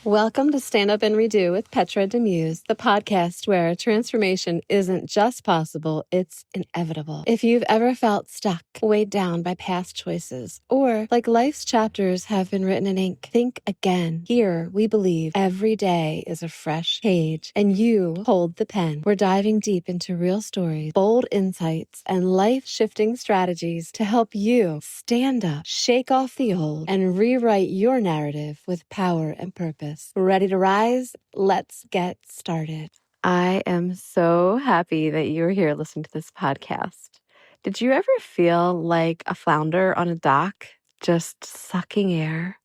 Welcome to Stand Up and Redo with Petra Demuse, the podcast where transformation isn't just possible, it's inevitable. If you've ever felt stuck, weighed down by past choices, or like life's chapters have been written in ink, think again. Here, we believe every day is a fresh page, and you hold the pen. We're diving deep into real stories, bold insights, and life-shifting strategies to help you stand up, shake off the old, and rewrite your narrative with power and purpose. Ready to rise? Let's get started. I am so happy that you're here listening to this podcast. Did you ever feel like a flounder on a dock, just sucking air,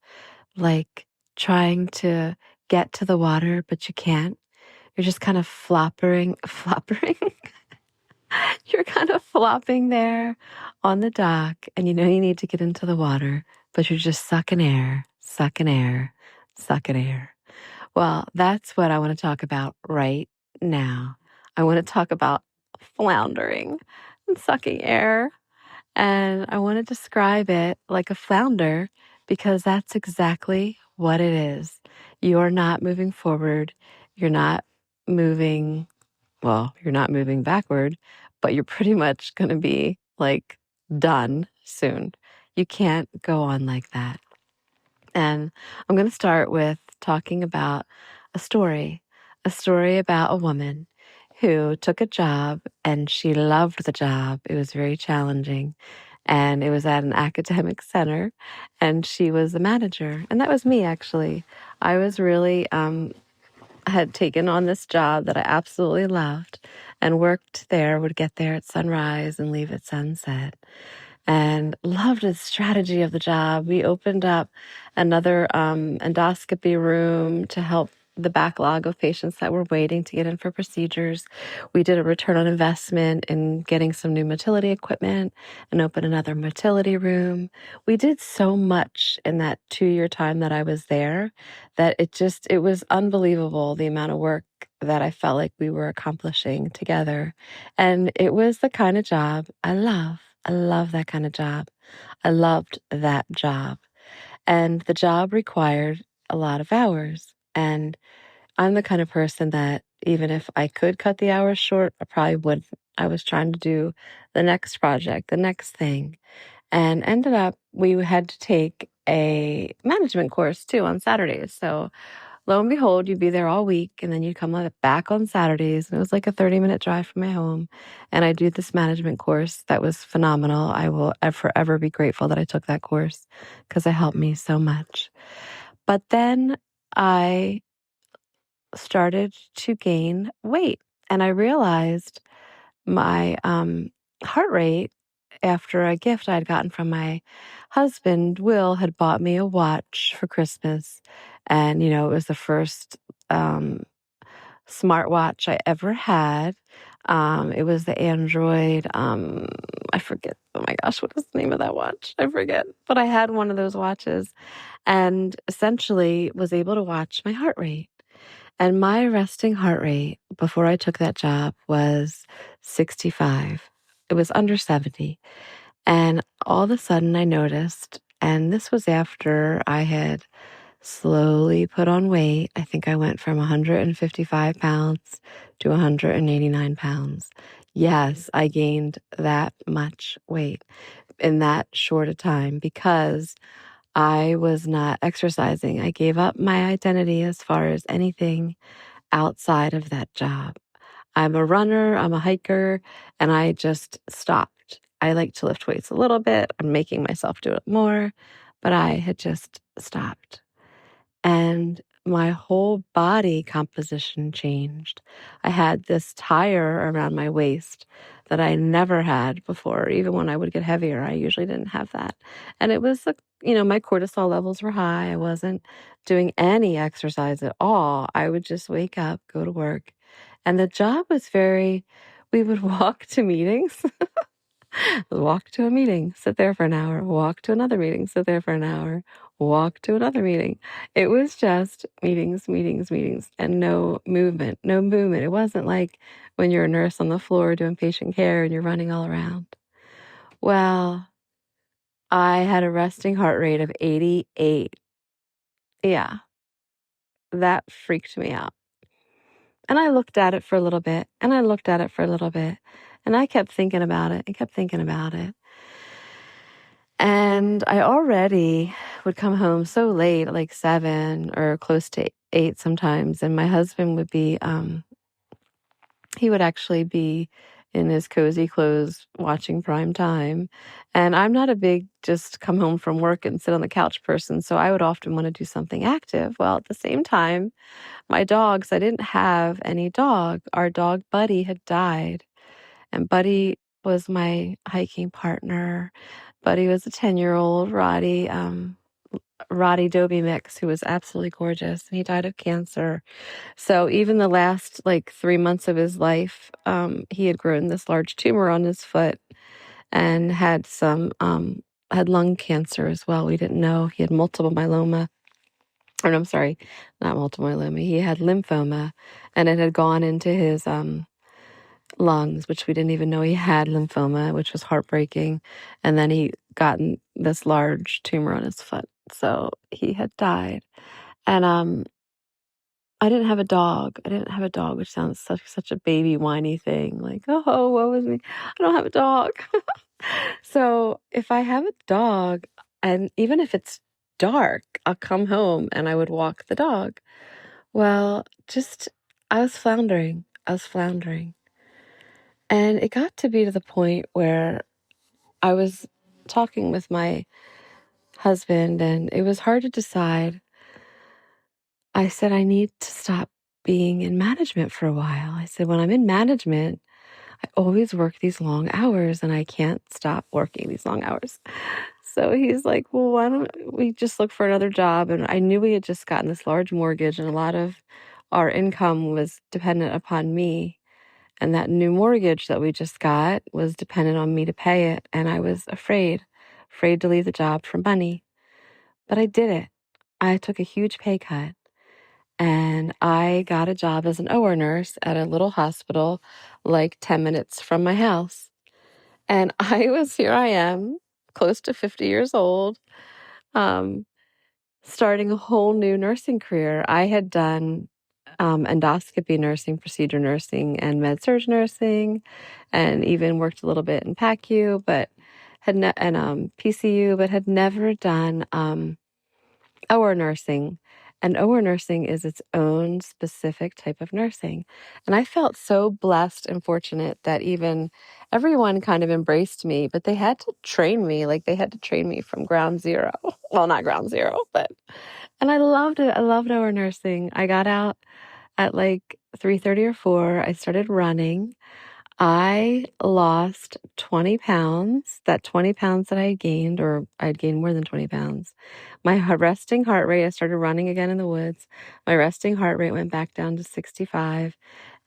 like trying to get to the water, but you can't? You're just kind of flopping. You're kind of flopping there on the dock, and you know you need to get into the water, but you're just sucking air, sucking air, sucking air. Well, that's what I want to talk about right now. I want to talk about floundering and sucking air. And I want to describe it like a flounder because that's exactly what it is. You're not moving forward. You're not moving, you're not moving backward, but you're pretty much going to be like done soon. You can't go on like that. And I'm going to start with talking about a story about a woman who took a job and she loved the job. It was very challenging. And it was at an academic center, and she was the manager. And that was me, actually. I was really, had taken on this job that I absolutely loved and worked there, would get there at sunrise and leave at sunset. And loved the strategy of the job. We opened up another endoscopy room to help the backlog of patients that were waiting to get in for procedures. We did a return on investment in getting some new motility equipment and opened another motility room. We did so much in that 2-year time that I was there that it was unbelievable the amount of work that I felt like we were accomplishing together. And it was the kind of job I love. I love that kind of job. I loved that job. And the job required a lot of hours. And I'm the kind of person that even if I could cut the hours short, I probably wouldn't. I was trying to do the next project, the next thing. And ended up, we had to take a management course too on Saturdays. So lo and behold, you'd be there all week, and then you'd come back on Saturdays, and it was like a 30-minute drive from my home. And I do this management course that was phenomenal. I will forever be grateful that I took that course because it helped me so much. But then I started to gain weight, and I realized my heart rate after a gift I had gotten from my husband. Will had bought me a watch for Christmas. And, it was the first smartwatch I ever had. It was the Android. I forget. Oh my gosh, what is the name of that watch? I forget. But I had one of those watches and essentially was able to watch my heart rate. And my resting heart rate before I took that job was 65. It was under 70. And all of a sudden I noticed, and this was after I had slowly put on weight. I think I went from 155 pounds to 189 pounds. Yes, I gained that much weight in that short a time because I was not exercising. I gave up my identity as far as anything outside of that job. I'm a runner, I'm a hiker, and I just stopped. I like to lift weights a little bit. I'm making myself do it more, but I had just stopped. And my whole body composition changed. I had this tire around my waist that I never had before. Even when I would get heavier, I usually didn't have that. And it was, my cortisol levels were high. I wasn't doing any exercise at all. I would just wake up, go to work. And the job was we would walk to meetings. Walk to a meeting, sit there for an hour, walk to another meeting, sit there for an hour, walk to another meeting. It was just meetings, meetings, meetings, and no movement, no movement. It wasn't like when you're a nurse on the floor doing patient care and you're running all around. Well, I had a resting heart rate of 88. Yeah. that freaked me out. And I looked at it for a little bit, and I looked at it for a little bit, and I kept thinking about it and kept thinking about it. And I already would come home so late, like 7 or close to 8 sometimes, and my husband would be, he would actually be in his cozy clothes watching prime time. And I'm not a big just come home from work and sit on the couch person, so I would often want to do something active. Well, at the same time, my dogs, I didn't have any dog. Our dog Buddy had died, and Buddy was my hiking partner. Buddy was a 10-year-old Roddy Dobie mix who was absolutely gorgeous, and he died of cancer. So even the last like 3 months of his life, he had grown this large tumor on his foot and had had lung cancer as well. We didn't know he had multiple myeloma. Or no, I'm sorry, not multiple myeloma. He had lymphoma, and it had gone into his lungs, which we didn't even know he had lymphoma, which was heartbreaking. And then he gotten this large tumor on his foot, so he had died. And I didn't have a dog. I didn't have a dog, which sounds such a baby whiny thing. Like, oh, woe is me. I don't have a dog. So if I have a dog, and even if it's dark, I'll come home and I would walk the dog. Well, I was floundering. I was floundering. And it got to be to the point where I was talking with my husband, and it was hard to decide. I said, I need to stop being in management for a while. I said, when I'm in management, I always work these long hours and I can't stop working these long hours. So he's like, well, why don't we just look for another job? And I knew we had just gotten this large mortgage, and a lot of our income was dependent upon me. And that new mortgage that we just got was dependent on me to pay it. And I was afraid to leave the job for money. But I did it. I took a huge pay cut. And I got a job as an OR nurse at a little hospital like 10 minutes from my house. And here I am, close to 50 years old, starting a whole new nursing career. I had done endoscopy nursing, procedure nursing, and med-surg nursing, and even worked a little bit in PACU, but and PCU, but had never done OR nursing. And OR nursing is its own specific type of nursing. And I felt so blessed and fortunate that even everyone kind of embraced me, but they had to train me. Like they had to train me from ground zero. Well, not ground zero, and I loved it. I loved OR nursing. I got out at like 3:30 or 4. I started running. I lost 20 pounds. That 20 pounds that I had gained, or I'd gained more than 20 pounds. My resting heart rate, I started running again in the woods. My resting heart rate went back down to 65.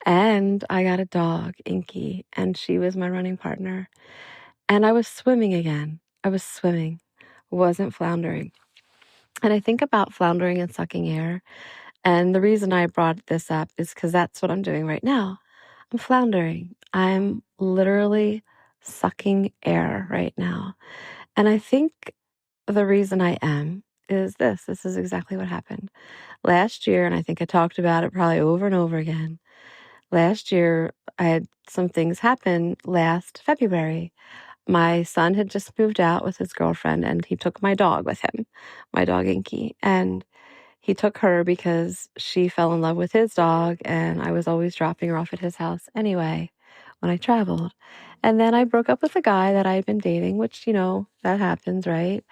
And I got a dog, Inky, and she was my running partner. And I was swimming again. I was swimming, wasn't floundering. And I think about floundering and sucking air. And the reason I brought this up is because that's what I'm doing right now. I'm floundering. I'm literally sucking air right now. And I think the reason I am is this. This is exactly what happened. Last year, and I think I talked about it probably over and over again. Last year, I had some things happen last February. My son had just moved out with his girlfriend, and he took my dog with him, my dog Inky. And he took her because she fell in love with his dog, and I was always dropping her off at his house anyway when I traveled. And then I broke up with a guy that I had been dating, which, that happens, right?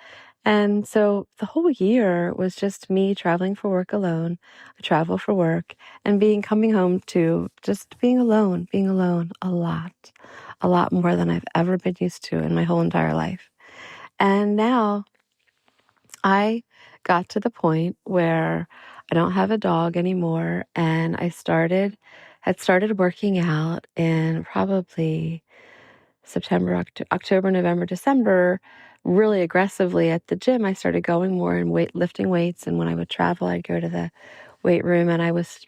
And so the whole year was just me traveling for work alone. I travel for work and coming home to just being alone a lot more than I've ever been used to in my whole entire life. And now I got to the point where I don't have a dog anymore, and had started working out in probably September, October, November, December, really aggressively at the gym. I started going more and lifting weights, and when I would travel, I'd go to the weight room, and I was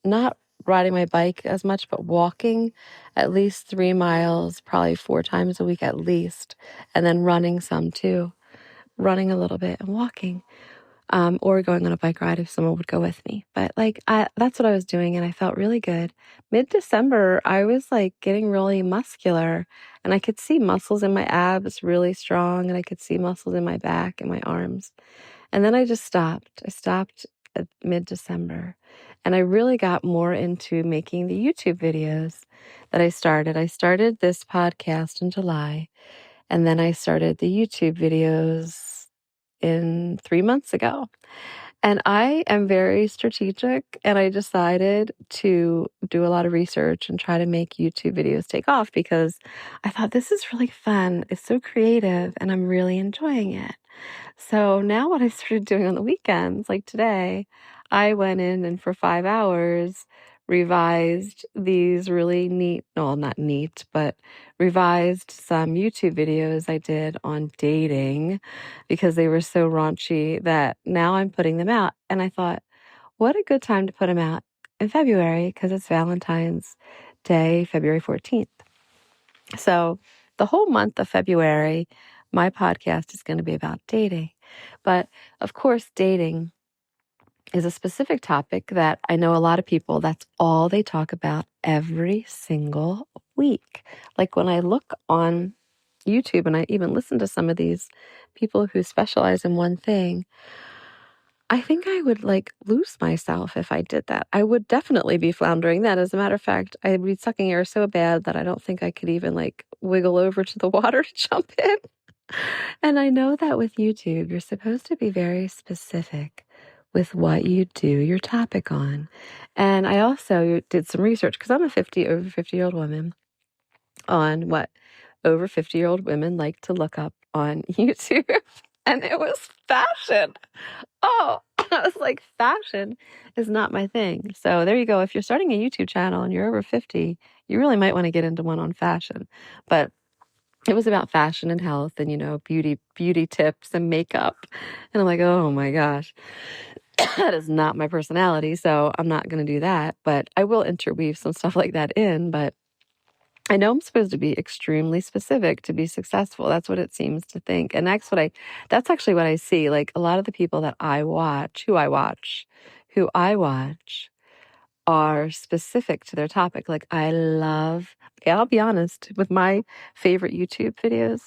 not riding my bike as much, but walking at least 3 miles, probably 4 times a week at least, and then running some too. Running a little bit and walking. or going on a bike ride if someone would go with me. But like, that's what I was doing, and I felt really good. Mid-December, I was like getting really muscular, and I could see muscles in my abs really strong, and I could see muscles in my back and my arms. And then I just stopped. I stopped at mid-December, and I really got more into making the YouTube videos that I started. I started this podcast in July, and then I started the YouTube videos in 3 months ago. And I am very strategic, and I decided to do a lot of research and try to make YouTube videos take off because I thought this is really fun. It's so creative, and I'm really enjoying it. So now what I started doing on the weekends, like today, I went in and for 5 hours revised these really neat, well, not neat, but revised some YouTube videos I did on dating because they were so raunchy that now I'm putting them out. And I thought, what a good time to put them out in February because it's Valentine's Day, February 14th. So the whole month of February, my podcast is going to be about dating. But of course, dating is a specific topic that I know a lot of people, that's all they talk about every single week. Like when I look on YouTube and I even listen to some of these people who specialize in one thing, I think I would like lose myself if I did that. I would definitely be floundering then. As a matter of fact, I'd be sucking air so bad that I don't think I could even like wiggle over to the water to jump in. And I know that with YouTube, you're supposed to be very specific with what you do your topic on. And I also did some research because I'm a over 50-year-old woman on what over 50-year-old women like to look up on YouTube. And it was fashion. Oh, I was like, fashion is not my thing. So there you go. If you're starting a YouTube channel and you're over 50, you really might want to get into one on fashion. But it was about fashion and health and, beauty tips and makeup. And I'm like, oh my gosh, that is not my personality. So I'm not going to do that. But I will interweave some stuff like that in. But I know I'm supposed to be extremely specific to be successful. That's what it seems to think. And that's actually what I see. Like a lot of the people that who I watch are specific to their topic. Like I'll be honest, with my favorite YouTube videos,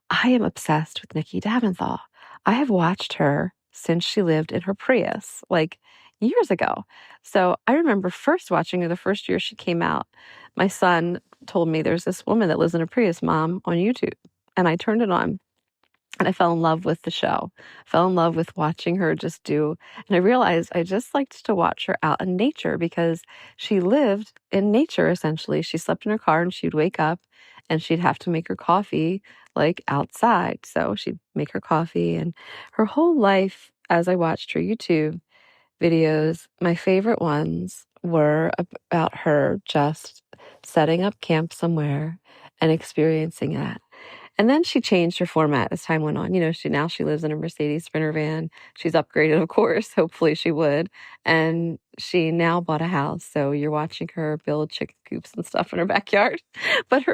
I am obsessed with Nikki Daventhal. I have watched her since she lived in her Prius, like years ago. So I remember first watching her the first year she came out. My son told me there's this woman that lives in a Prius, Mom, on YouTube. And I turned it on. And I fell in love with the show, fell in love with watching her just do. And I realized I just liked to watch her out in nature because she lived in nature, essentially. She slept in her car and she'd wake up and she'd have to make her coffee like outside. So she'd make her coffee, and her whole life, as I watched her YouTube videos, my favorite ones were about her just setting up camp somewhere and experiencing that. And then she changed her format as time went on. She lives in a Mercedes Sprinter van. She's upgraded, of course. Hopefully she would. And she now bought a house. So you're watching her build chicken coops and stuff in her backyard. But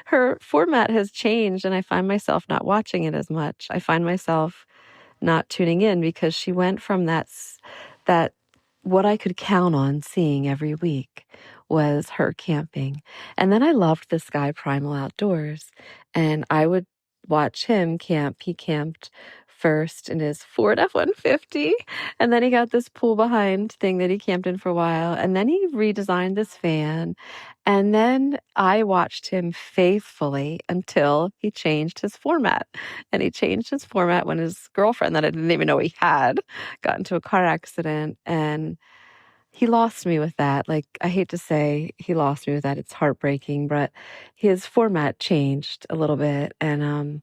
her format has changed, and I find myself not watching it as much. I find myself not tuning in because she went from that what I could count on seeing every week was her camping. And then I loved this guy, Primal Outdoors, and I would watch him camp. He camped first in his Ford F-150, and then he got this pool behind thing that he camped in for a while, and then he redesigned this van. And then I watched him faithfully until he changed his format. And he changed his format when his girlfriend, that I didn't even know he had, got into a car accident. And he lost me with that. Like, I hate to say he lost me with that. It's heartbreaking, but his format changed a little bit. And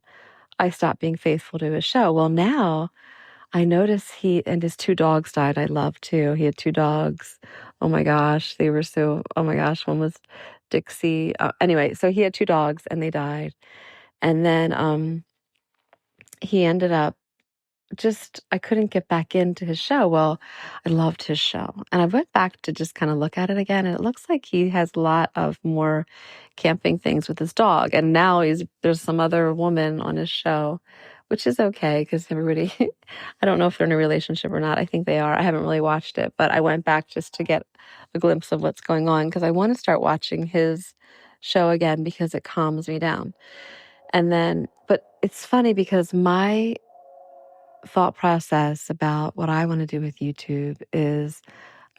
I stopped being faithful to his show. Well, now I notice and his two dogs died. I love too. He had two dogs. Oh my gosh. They were oh my gosh. One was Dixie. Anyway, so he had two dogs and they died. And then he ended up I couldn't get back into his show. Well, I loved his show. And I went back to just kind of look at it again. And it looks like he has a lot of more camping things with his dog. And now there's some other woman on his show which is okay because everybody, I don't know if they're in a relationship or not. I think they are. I haven't really watched it, but I went back just to get a glimpse of what's going on because I want to start watching his show again because it calms me down. And then, but it's funny because my thought process about what I want to do with YouTube is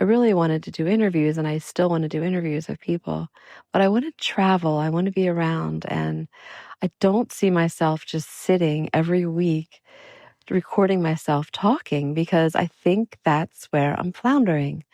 I really wanted to do interviews and I still want to do interviews with people, but I want to travel. I want to be around and I don't see myself just sitting every week recording myself talking because I think that's where I'm floundering.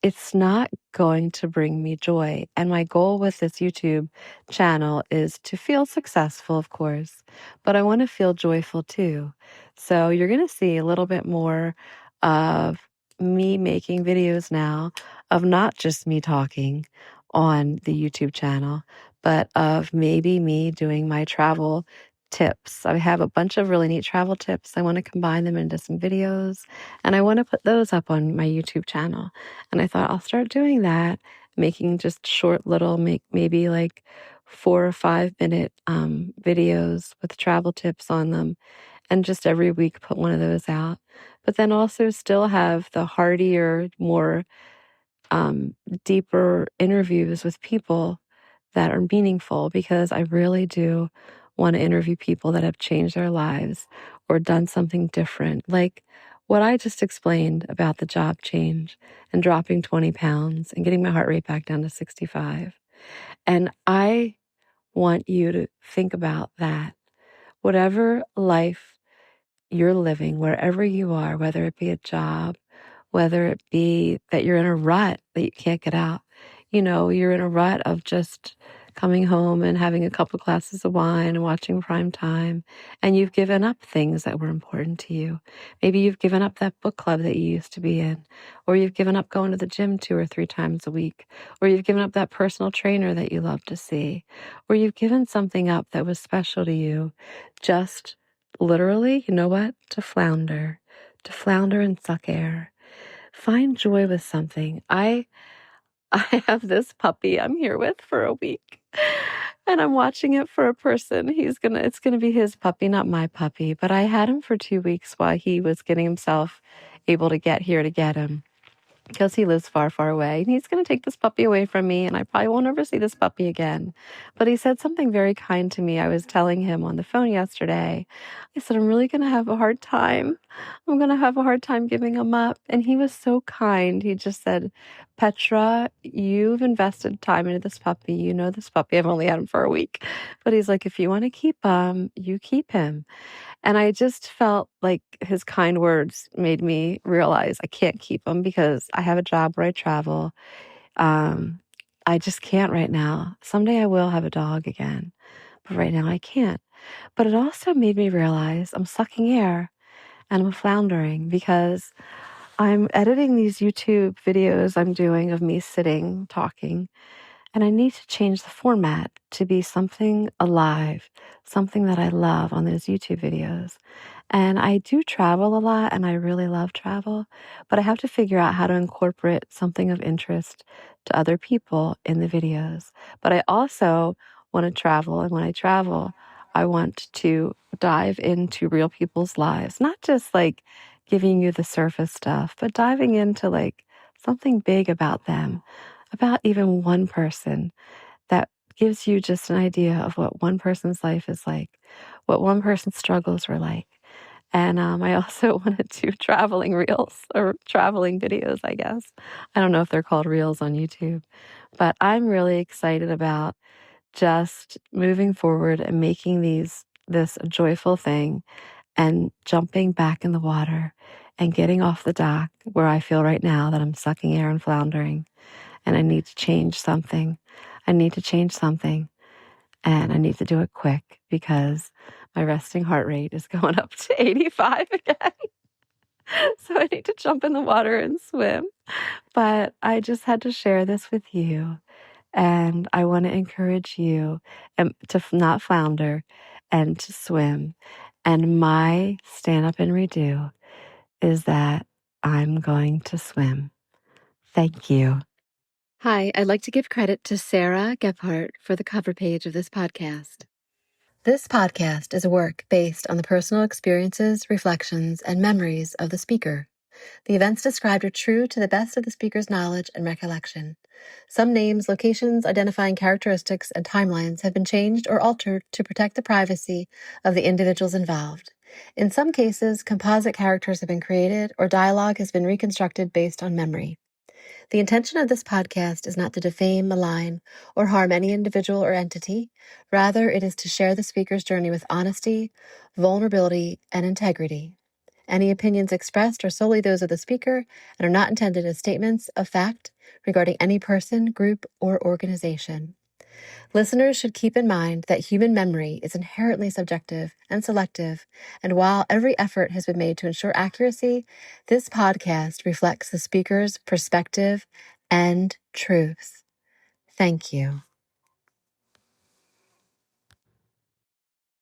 It's not going to bring me joy. And my goal with this YouTube channel is to feel successful, of course, but I want to feel joyful too. So you're going to see a little bit more of me making videos now of not just me talking on the YouTube channel, but of maybe me doing my travel tips. I have a bunch of really neat travel tips. I want to combine them into some videos and I want to put those up on my YouTube channel. And I thought I'll start doing that, making just short little, maybe like 4 or 5 minute videos with travel tips on them. And just every week put one of those out. But then also still have the heartier, more deeper interviews with people that are meaningful because I really do want to interview people that have changed their lives or done something different. Like what I just explained about the job change and dropping 20 pounds and getting my heart rate back down to 65. And I want you to think about that. Whatever life you're living, wherever you are, whether it be a job, whether it be that you're in a rut that you can't get out. You know, you're in a rut of just coming home and having a couple glasses of wine and watching prime time, and you've given up things that were important to you. Maybe you've given up that book club that you used to be in, or you've given up going to the gym 2 or 3 times a week, or you've given up that personal trainer that you love to see, or you've given something up that was special to you just literally, you know what, to flounder and suck air. Find joy with something. I have this puppy I'm here with for a week. And I'm watching it for a person. It's gonna be his puppy, not my puppy. But I had him for 2 weeks while he was getting himself able to get here to get him because he lives far, far away. And he's going to take this puppy away from me, and I probably won't ever see this puppy again. But he said something very kind to me. I was telling him on the phone yesterday. I said, I'm really going to have a hard time. I'm going to have a hard time giving him up. And he was so kind. He just said, Petra, you've invested time into this puppy. You know this puppy. I've only had him for a week. But he's like, if you want to keep him, you keep him. And I just felt like his kind words made me realize I can't keep him because I have a job where I travel. I just can't right now. Someday I will have a dog again, but right now I can't. But it also made me realize I'm sucking air and I'm floundering because I'm editing these YouTube videos I'm doing of me sitting, talking, and I need to change the format to be something alive, something that I love on those YouTube videos. And I do travel a lot and I really love travel, but I have to figure out how to incorporate something of interest to other people in the videos. But I also want to travel. And when I travel, I want to dive into real people's lives, not just like giving you the surface stuff, but diving into like something big about them, about even one person that gives you just an idea of what one person's life is like, what one person's struggles were like. And I also want to do traveling reels or traveling videos, I guess. I don't know if they're called reels on YouTube, but I'm really excited about just moving forward and making this a joyful thing and jumping back in the water and getting off the dock where I feel right now that I'm sucking air and floundering and I need to change something. I need to change something and I need to do it quick because my resting heart rate is going up to 85 again. So I need to jump in the water and swim. But I just had to share this with you. And I want to encourage you to not flounder and to swim. And my stand up and redo is that I'm going to swim. Thank you. Hi, I'd like to give credit to Sarah Gephardt for the cover page of this podcast. This podcast is a work based on the personal experiences, reflections, and memories of the speaker. The events described are true to the best of the speaker's knowledge and recollection. Some names, locations, identifying characteristics, and timelines have been changed or altered to protect the privacy of the individuals involved. In some cases, composite characters have been created or dialogue has been reconstructed based on memory. The intention of this podcast is not to defame, malign, or harm any individual or entity. Rather, it is to share the speaker's journey with honesty, vulnerability, and integrity. Any opinions expressed are solely those of the speaker and are not intended as statements of fact regarding any person, group, or organization. Listeners should keep in mind that human memory is inherently subjective and selective, and while every effort has been made to ensure accuracy, this podcast reflects the speaker's perspective and truth. Thank you.